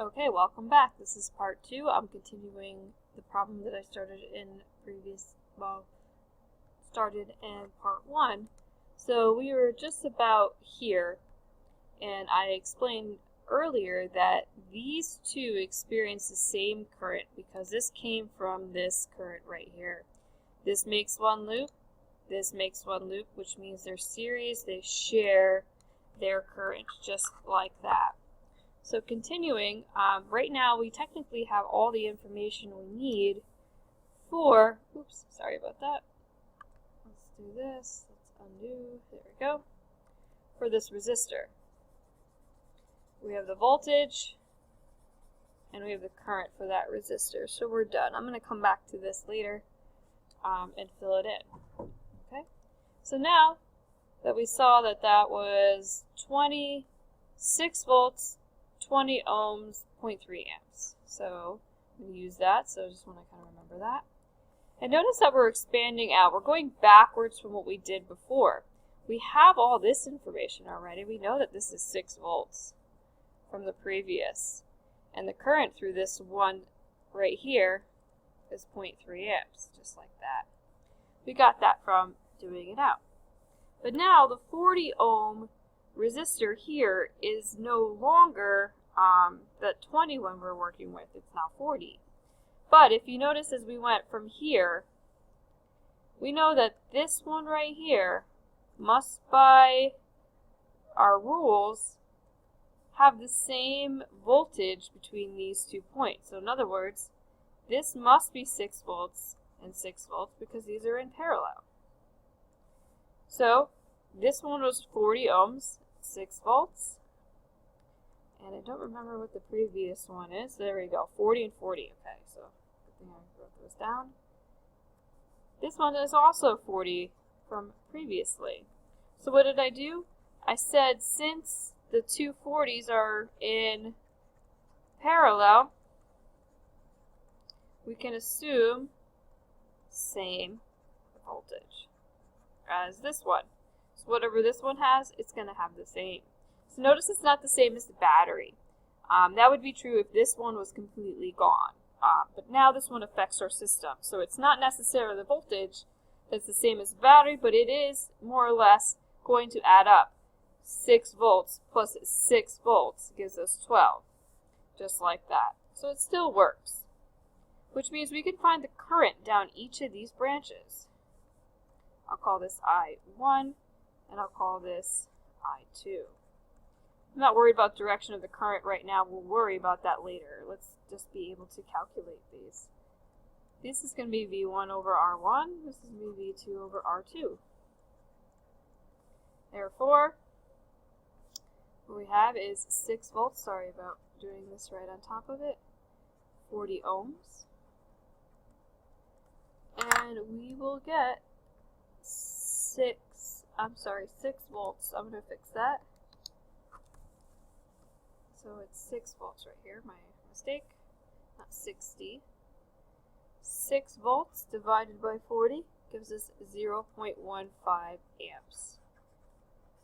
Okay, welcome back. This is part 2. I'm continuing the problem that I started in part 1. So we were just about here, and I explained earlier that these two experience the same current because this came from this current right here. This makes one loop, this makes one loop, which means they're series, they share their current just like that. So continuing, right now we technically have all the information we need for, oops, sorry about that. Let's do this, let's undo, there we go. For this resistor, we have the voltage and we have the current for that resistor. So we're done. I'm going to come back to this later and fill it in. Okay. So now that we saw that that was 26 volts, 20 ohms, 0.3 amps. So we use that, so I just want to kind of remember that. And notice that we're expanding out. We're going backwards from what we did before. We have all this information already. We know that this is 6 volts from the previous. And the current through this one right here is 0.3 amps, just like that. We got that from doing it out. But now the 40 ohm resistor here is no longer the 20 one we're working with. It's now 40. But if you notice as we went from here, we know that this one right here must, by our rules, have the same voltage between these 2 points. So in other words, this must be 6 volts and 6 volts because these are in parallel. So this one was 40 ohms, 6 volts. And I don't remember what the previous one is. There we go, 40 and 40. Okay, so good thing I wrote those down. This one is also 40 from previously. So what did I do? I said since the two 40s are in parallel, we can assume same voltage as this one. So whatever this one has, it's going to have the same. So notice it's not the same as the battery. That would be true if this one was completely gone. But now this one affects our system. So it's not necessarily the voltage that's the same as the battery, but it is more or less going to add up. 6 volts plus 6 volts gives us 12. Just like that. So it still works. Which means we can find the current down each of these branches. I'll call this I1 and I'll call this I2. I'm not worried about direction of the current right now. We'll worry about that later. Let's just be able to calculate these. This is going to be V1 over R1. This is going to be V2 over R2. Therefore, what we have is 6 volts. Sorry about doing this right on top of it. 40 ohms. And we will get 6 volts. I'm going to fix that. So it's 6 volts right here, my mistake, not 60. 6 volts divided by 40 gives us 0.15 amps.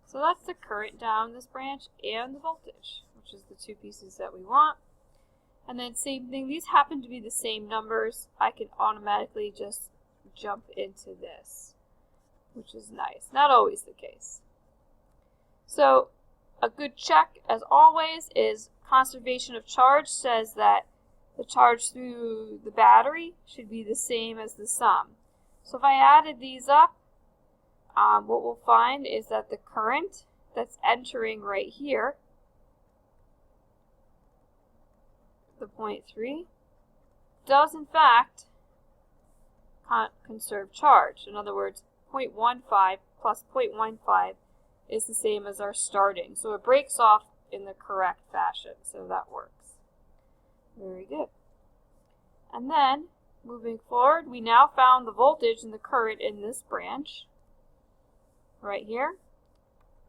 So that's the current down this branch and the voltage, which is the two pieces that we want. And then same thing, these happen to be the same numbers. I can automatically just jump into this, which is nice. Not always the case. So a good check, as always, is conservation of charge says that the charge through the battery should be the same as the sum. So if I added these up, what we'll find is that the current that's entering right here, the 0.3, does in fact conserve charge. In other words, 0.15 plus 0.15 is the same as our starting. So it breaks off in the correct fashion. So that works. Very good. And then, moving forward, we now found the voltage and the current in this branch. Right here.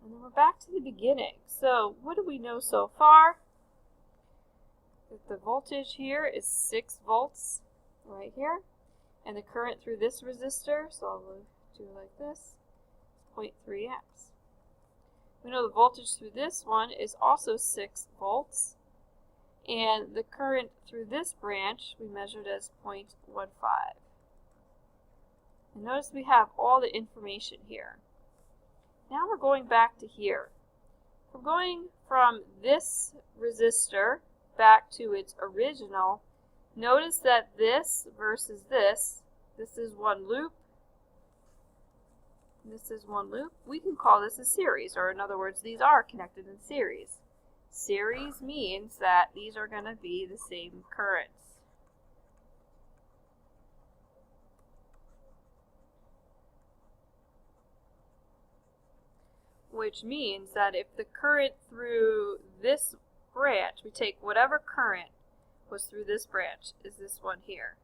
And then we're back to the beginning. So what do we know so far? That the voltage here is 6 volts right here. And the current through this resistor, so I'll do it like this, 0.3 amps. We know the voltage through this one is also 6 volts, And the current through this branch we measured as 0.15. And notice we have all the information here. Now we're going back to here. We're going from this resistor back to its original. Notice that this versus this is one loop. This is one loop. We can call this a series, or in other words, these are connected in series. Series means that these are going to be the same currents. Which means that if the current through this branch, we take whatever current was through this branch, is this one here.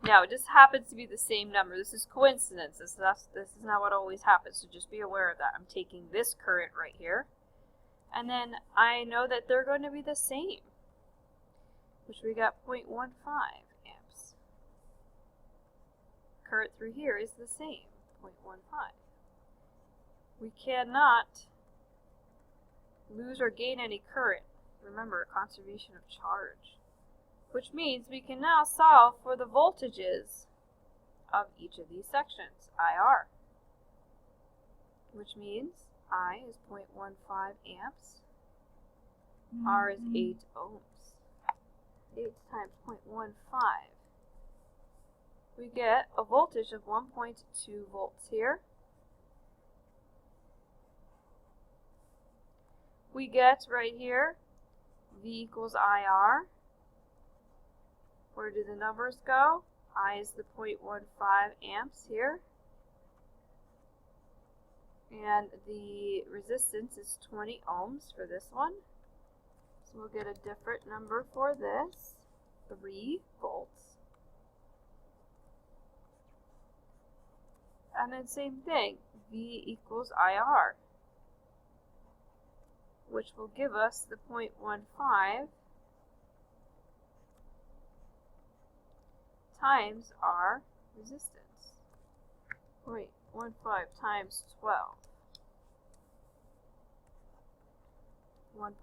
Now, it just happens to be the same number. This is coincidence. This is not what always happens, so just be aware of that. I'm taking this current right here, and then I know that they're going to be the same, which we got 0.15 amps. Current through here is the same, 0.15. We cannot lose or gain any current. Remember, conservation of charge. Which means we can now solve for the voltages of each of these sections, IR. Which means I is 0.15 amps, R is 8 ohms. 8 times 0.15. We get a voltage of 1.2 volts here. We get right here V equals IR. Where do the numbers go? I is the 0.15 amps here. And the resistance is 20 ohms for this one. So we'll get a different number for this, 3 volts. And then same thing, V equals IR, which will give us the 0.15 times our resistance. 0.15 times 12. 1.8.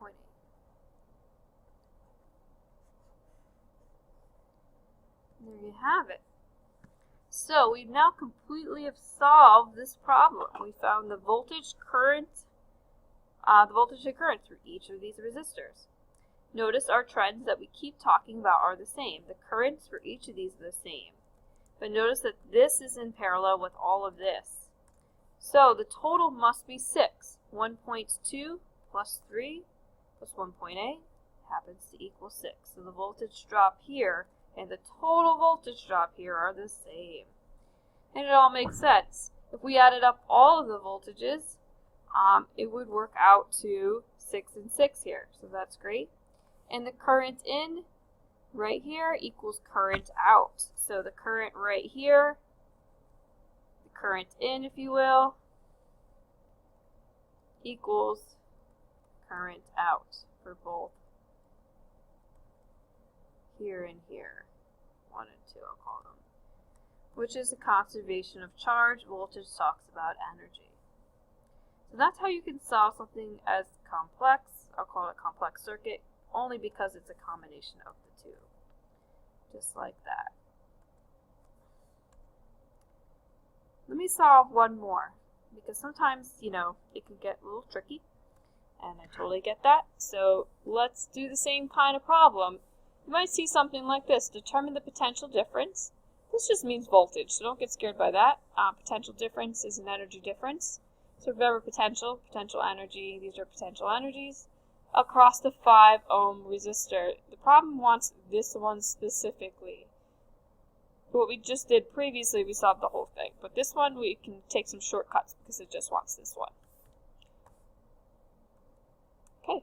There you have it. So we now completely have solved this problem. We found the voltage, current, the voltage and current through each of these resistors. Notice our trends that we keep talking about are the same. The currents for each of these are the same. But notice that this is in parallel with all of this. So the total must be 6. 1.2 plus 3 plus 1.8 happens to equal 6. So the voltage drop here and the total voltage drop here are the same. And it all makes sense. If we added up all of the voltages, it would work out to 6 and 6 here. So that's great. And the current in right here equals current out. So the current right here, the current in, if you will, equals current out for both here and here. 1 and 2, I'll call them. Which is the conservation of charge. Voltage talks about energy. So that's how you can solve something as complex. I'll call it a complex circuit, only because it's a combination of the two. Just like that. Let me solve one more, because sometimes, it can get a little tricky, and I totally get that. So let's do the same kind of problem. You might see something like this. Determine the potential difference. This just means voltage, so don't get scared by that. Potential difference is an energy difference. So remember potential, potential energy, these are potential energies, across the 5 ohm resistor. The problem wants this one specifically. What we just did previously, we solved the whole thing. But this one, we can take some shortcuts because it just wants this one. Okay.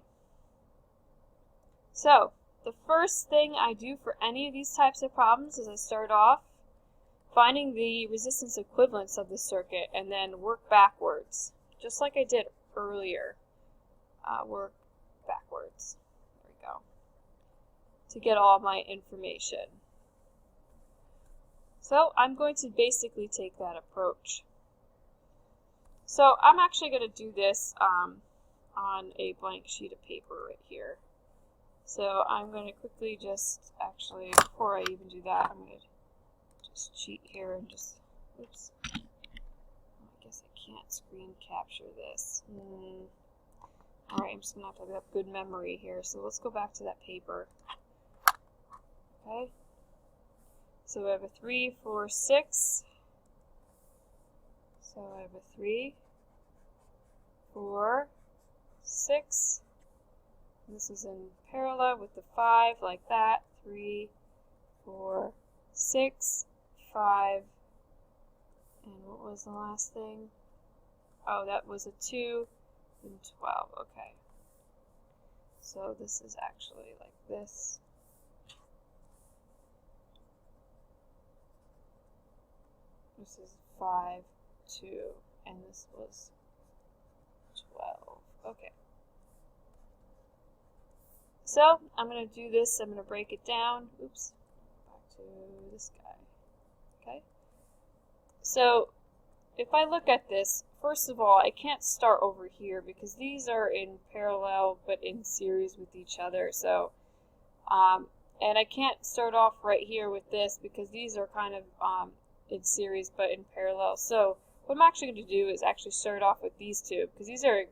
So, the first thing I do for any of these types of problems is I start off finding the resistance equivalence of the circuit and then work backwards, just like I did earlier. Work backwards. There we go. To get all my information. So I'm going to basically take that approach. So I'm actually going to do this on a blank sheet of paper right here. So I'm going to quickly just, actually, before I even do that, I'm going to just cheat here and just, oops. I guess I can't screen capture this. Alright, I'm just going to have to have good memory here. So let's go back to that paper. Okay. So I have a 3, 4, 6. So I have a 3, 4, 6. This is in parallel with the 5, like that. 3, 4, 6, 5. And what was the last thing? Oh, that was a 2 and 12. Okay. So this is actually like this. This is 5, 2, and this was 12. Okay. So I'm going to do this. I'm going to break it down. Oops. Back to this guy. Okay. So if I look at this, first of all, I can't start over here because these are in parallel but in series with each other. So, and I can't start off right here with this because these are kind of in series but in parallel. So what I'm actually going to do is actually start off with these two because these are,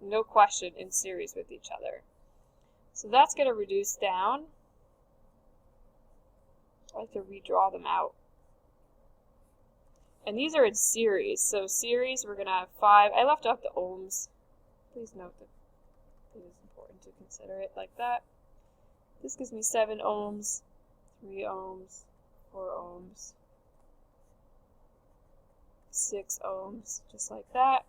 no question, in series with each other. So that's going to reduce down. I like to redraw them out. And these are in series. So series, we're going to have 5. I left out the ohms. Please note that it is important to consider it like that. This gives me 7 ohms, 3 ohms, 4 ohms, 6 ohms, just like that.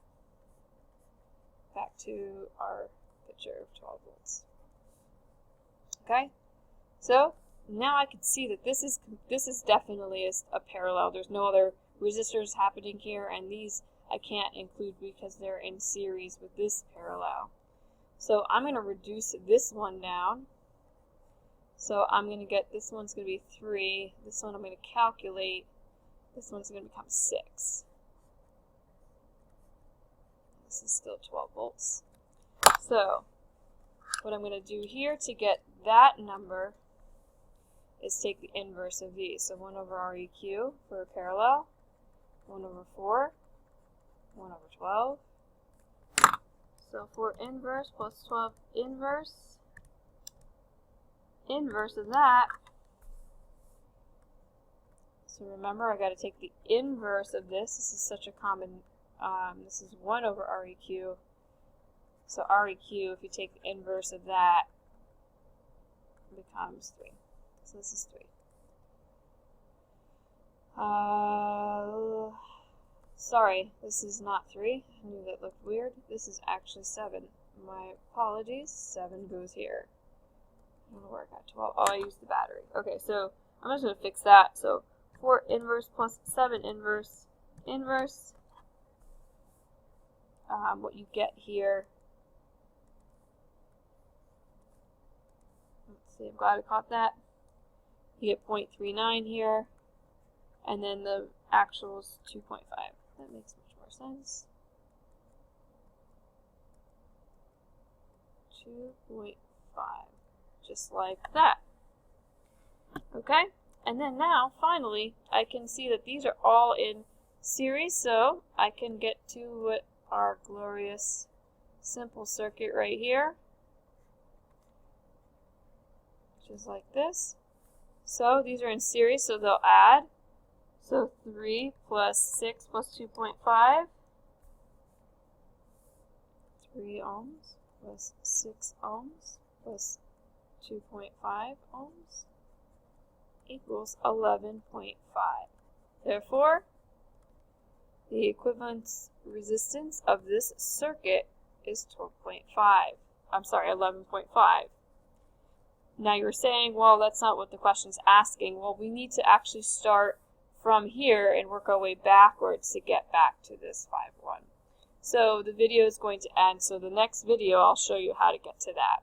Back to our picture of 12 volts. Okay, so now I can see that this is definitely a parallel. There's no other resistors happening here, and these I can't include because they're in series with this parallel. So I'm going to reduce this one down. So I'm going to get, this one's going to be 3. This one I'm going to calculate. This one's going to become 6. This is still 12 volts. So what I'm going to do here to get that number is take the inverse of these. So 1 over REQ for a parallel, 1 over 4, 1 over 12. So 4 inverse plus 12 inverse of that. So remember, I got to take the inverse of this. This is such a common, this is 1 over REQ. So REQ, if you take the inverse of that, becomes 3. So this is 3. Sorry, this is not 3. I knew that looked weird. This is actually 7. My apologies. 7 goes here. I don't know where I got 12. Oh, I used the battery. Okay, so I'm just going to fix that. So 4 inverse plus 7 inverse. What you get here. Let's see, I'm glad I caught that. You get 0.39 here. And then the actual is 2.5. That makes much more sense. 2.5. Just like that. Okay? And then now, finally, I can see that these are all in series, so I can get to what our glorious simple circuit right here, which is like this. So these are in series, so they'll add. So 3 plus 6 plus 2.5. 3 ohms plus 6 ohms plus 2.5 ohms equals 11.5. Therefore, the equivalent resistance of this circuit is 12.5. I'm sorry, 11.5. Now you're saying, well, that's not what the question's asking. Well, we need to actually start from here and work our way backwards to get back to this 5.1. So the video is going to end. So the next video, I'll show you how to get to that.